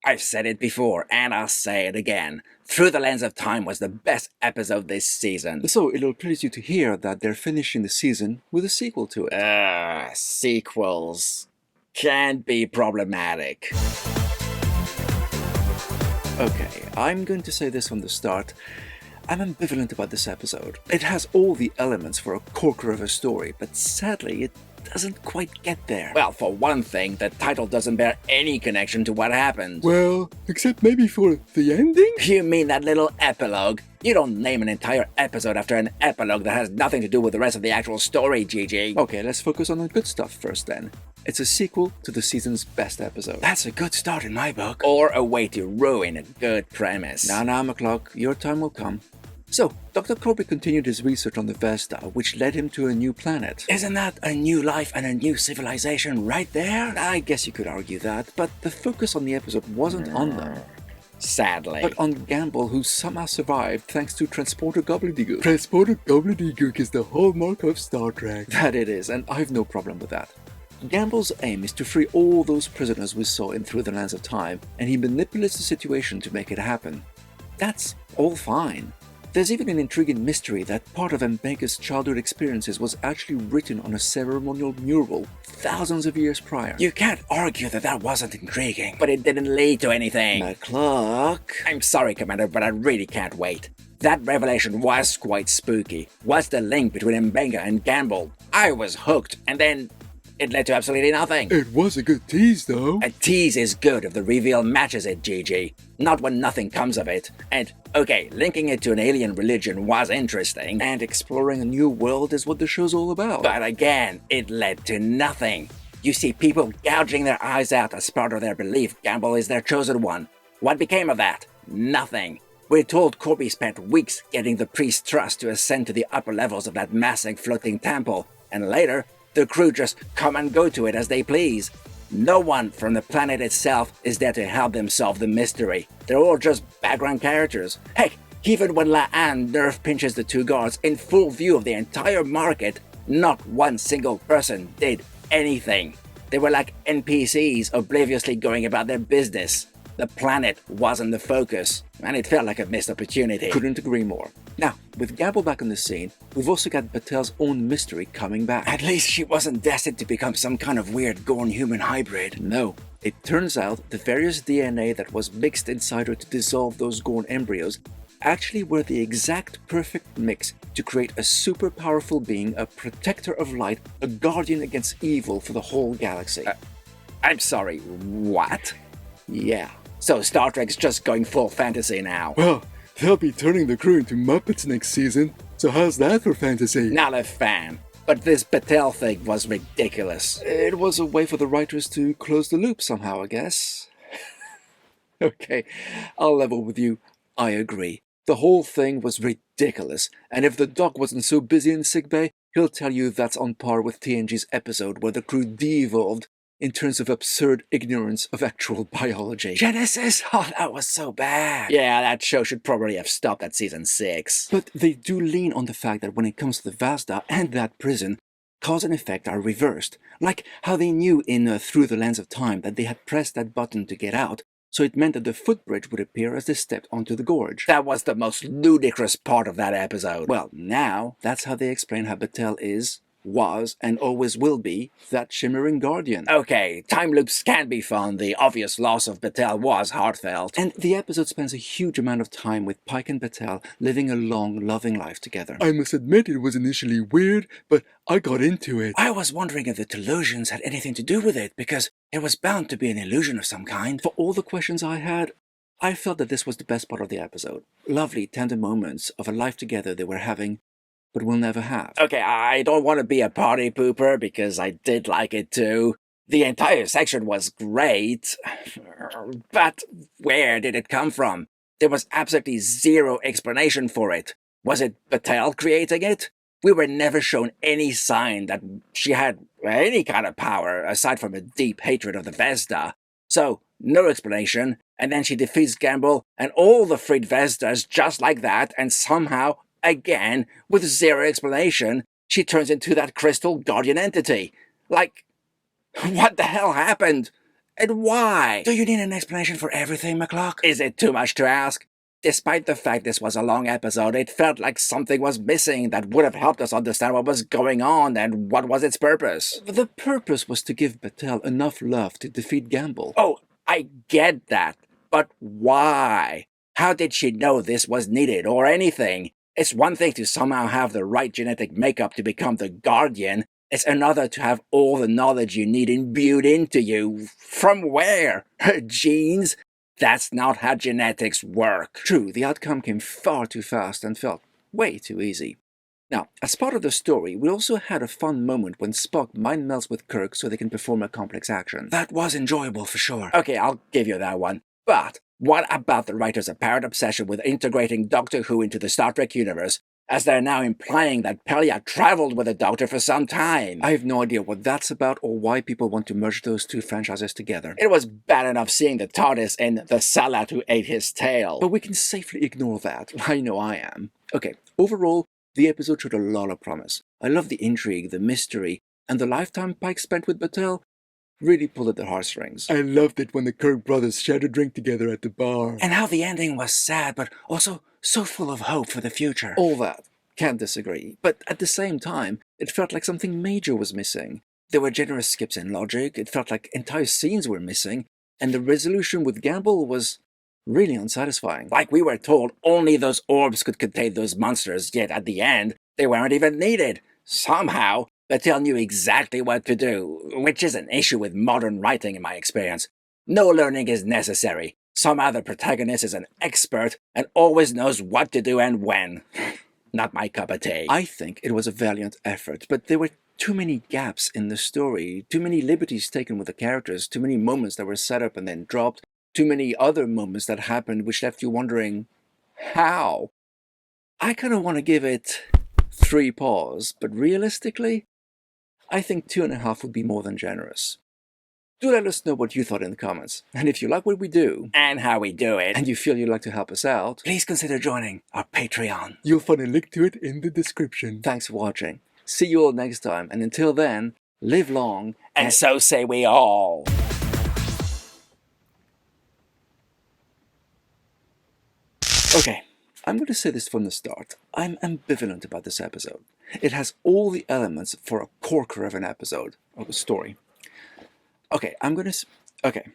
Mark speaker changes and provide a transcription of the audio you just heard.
Speaker 1: I've said it before, and I'll say it again. Through the Lens of Time was the best episode this season.
Speaker 2: So it'll please you to hear that they're finishing the season with a sequel to it.
Speaker 1: Sequels can be problematic.
Speaker 2: Okay, I'm going to say this from the start. I'm ambivalent about this episode. It has all the elements for a corker of a story, but sadly it doesn't quite get there.
Speaker 1: Well, for one thing, the title doesn't bear any connection to what happened.
Speaker 2: Well, except maybe for the ending?
Speaker 1: You mean that little epilogue? You don't name an entire episode after an epilogue that has nothing to do with the rest of the actual story, Gigi.
Speaker 2: Okay, let's focus on the good stuff first then. It's a sequel to the season's best episode.
Speaker 1: That's a good start in my book. Or a way to ruin a good premise.
Speaker 2: Now, McCluck, your time will come. So, Dr. Corby continued his research on the Vesta, which led him to a new planet.
Speaker 1: Isn't that a new life and a new civilization right there?
Speaker 2: I guess you could argue that, but the focus on the episode wasn't on them.
Speaker 1: Sadly.
Speaker 2: But on Gamble, who somehow survived thanks to Transporter Gobbledygook. Transporter Gobbledygook is the hallmark of Star Trek. That it is, and I've no problem with that. Gamble's aim is to free all those prisoners we saw in Through the Lens of Time, and he manipulates the situation to make it happen. That's all fine. There's even an intriguing mystery that part of M'Benga's childhood experiences was actually written on a ceremonial mural thousands of years prior.
Speaker 1: You can't argue that that wasn't intriguing, but it didn't lead to anything.
Speaker 2: McCluck.
Speaker 1: I'm sorry, Commander, but I really can't wait. That revelation was quite spooky. What's the link between M'Benga and Gamble? I was hooked, and then it led to absolutely nothing.
Speaker 2: It was a good tease, though.
Speaker 1: A tease is good if the reveal matches it, Gigi. Not when nothing comes of it. And, okay, linking it to an alien religion was interesting.
Speaker 2: And exploring a new world is what the show's all about.
Speaker 1: But again, it led to nothing. You see people gouging their eyes out as part of their belief Gamble is their chosen one. What became of that? Nothing. We're told Corby spent weeks getting the priest's trust to ascend to the upper levels of that massive floating temple. And later, the crew just come and go to it as they please. No one from the planet itself is there to help them solve the mystery. They're all just background characters. Heck, even when La-Anne nerve pinches the two guards in full view of the entire market, not one single person did anything. They were like NPCs obliviously going about their business. The planet wasn't the focus, and it felt like a missed opportunity.
Speaker 2: Couldn't agree more. Now, with Gamble back on the scene, we've also got Batel's own mystery coming back.
Speaker 1: At least she wasn't destined to become some kind of weird Gorn-human hybrid.
Speaker 2: No. It turns out the various DNA that was mixed inside her to dissolve those Gorn embryos actually were the exact perfect mix to create a super powerful being, a protector of light, a guardian against evil for the whole galaxy.
Speaker 1: I'm sorry, what?
Speaker 2: Yeah.
Speaker 1: So Star Trek's just going full fantasy now.
Speaker 2: Well, they'll be turning the crew into Muppets next season, so how's that for fantasy?
Speaker 1: Not a fan. But this Batel thing was ridiculous.
Speaker 2: It was a way for the writers to close the loop somehow, I guess. Okay, I'll level with you. I agree. The whole thing was ridiculous, and if the Doc wasn't so busy in sickbay, he'll tell you that's on par with TNG's episode where the crew de-evolved in terms of absurd ignorance of actual biology.
Speaker 1: Genesis? Oh, that was so bad. Yeah, that show should probably have stopped at season 6.
Speaker 2: But they do lean on the fact that when it comes to the Vasta and that prison, cause and effect are reversed. Like how they knew in Through the Lens of Time that they had pressed that button to get out, so it meant that the footbridge would appear as they stepped onto the gorge.
Speaker 1: That was the most ludicrous part of that episode.
Speaker 2: Well, now that's how they explain how Batel is, was, and always will be that shimmering guardian.
Speaker 1: Okay, time loops can be fun. The obvious loss of Batel was heartfelt.
Speaker 2: And the episode spends a huge amount of time with Pike and Batel living a long, loving life together. I must admit it was initially weird, but I got into it.
Speaker 1: I was wondering if the delusions had anything to do with it, because it was bound to be an illusion of some kind.
Speaker 2: For all the questions I had, I felt that this was the best part of the episode. Lovely, tender moments of a life together they were having, but we'll never have.
Speaker 1: Okay, I don't want to be a party pooper because I did like it too. The entire section was great, but where did it come from? There was absolutely zero explanation for it. Was it Batel creating it? We were never shown any sign that she had any kind of power aside from a deep hatred of the Vesta. So, no explanation, and then she defeats Gamble and all the freed Vestas just like that, and somehow, again, with zero explanation, she turns into that crystal guardian entity. Like, what the hell happened? And why? Do you need an explanation for everything, McCluck? Is it too much to ask? Despite the fact this was a long episode, it felt like something was missing that would have helped us understand what was going on and what was its purpose.
Speaker 2: The purpose was to give Battelle enough love to defeat Gamble.
Speaker 1: Oh, I get that. But why? How did she know this was needed or anything? It's one thing to somehow have the right genetic makeup to become the Guardian. It's another to have all the knowledge you need imbued into you. From where? Her genes? That's not how genetics work.
Speaker 2: True, the outcome came far too fast and felt way too easy. Now, as part of the story, we also had a fun moment when Spock mind melts with Kirk so they can perform a complex action.
Speaker 1: That was enjoyable for sure. Okay, I'll give you that one. But what about the writer's apparent obsession with integrating Doctor Who into the Star Trek universe, as they're now implying that Pelia traveled with the Doctor for some time?
Speaker 2: I have no idea what that's about or why people want to merge those two franchises together.
Speaker 1: It was bad enough seeing the TARDIS in The Salad Who Ate His Tail.
Speaker 2: But we can safely ignore that. I know I am. Okay, overall, the episode showed a lot of promise. I love the intrigue, the mystery, and the lifetime Pike spent with Battelle really pulled at the heartstrings. I loved it when the Kirk brothers shared a drink together at the bar.
Speaker 1: And how the ending was sad, but also so full of hope for the future.
Speaker 2: All that. Can't disagree. But at the same time, it felt like something major was missing. There were generous skips in logic, it felt like entire scenes were missing, and the resolution with Gamble was really unsatisfying.
Speaker 1: Like we were told only those orbs could contain those monsters, yet at the end, they weren't even needed. Somehow, Battelle knew exactly what to do, which is an issue with modern writing in my experience. No learning is necessary. Somehow the protagonist is an expert and always knows what to do and when. Not my cup of tea.
Speaker 2: I think it was a valiant effort, but there were too many gaps in the story, too many liberties taken with the characters, too many moments that were set up and then dropped, too many other moments that happened which left you wondering, how? I kind of want to give it 3 paws, but realistically, I think 2.5 would be more than generous. Do let us know what you thought in the comments. And if you like what we do,
Speaker 1: and how we do it,
Speaker 2: and you feel you'd like to help us out,
Speaker 1: please consider joining our Patreon.
Speaker 2: You'll find a link to it in the description. Thanks for watching. See you all next time, and until then, live long,
Speaker 1: and so say we all.
Speaker 2: Okay, I'm going to say this from the start. I'm ambivalent about this episode. It has all the elements for a corker of an episode, of a story. Okay, Okay.